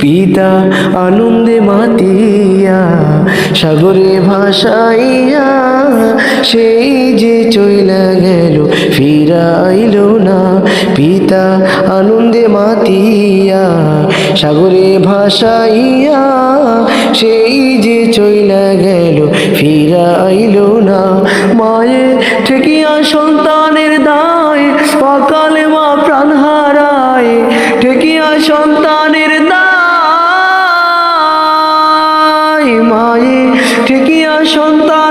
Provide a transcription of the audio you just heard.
পিতা আনন্দে মাতিয়া সাগরে ভাসাইয়া সেই যে চইলা গেল ফিরাইল না। পিতা আনন্দে মাতিয়া সাগরে ভাসাইয়া সেই যে চইলা গেল ফিরাইল না। মায়ের ঠেকিয়া সন্তানের দায় অকালে মা প্রাণ হারায়, ঠেকিয়া সন্তানের দায় মায়ে ঠেকিয়া সন্তান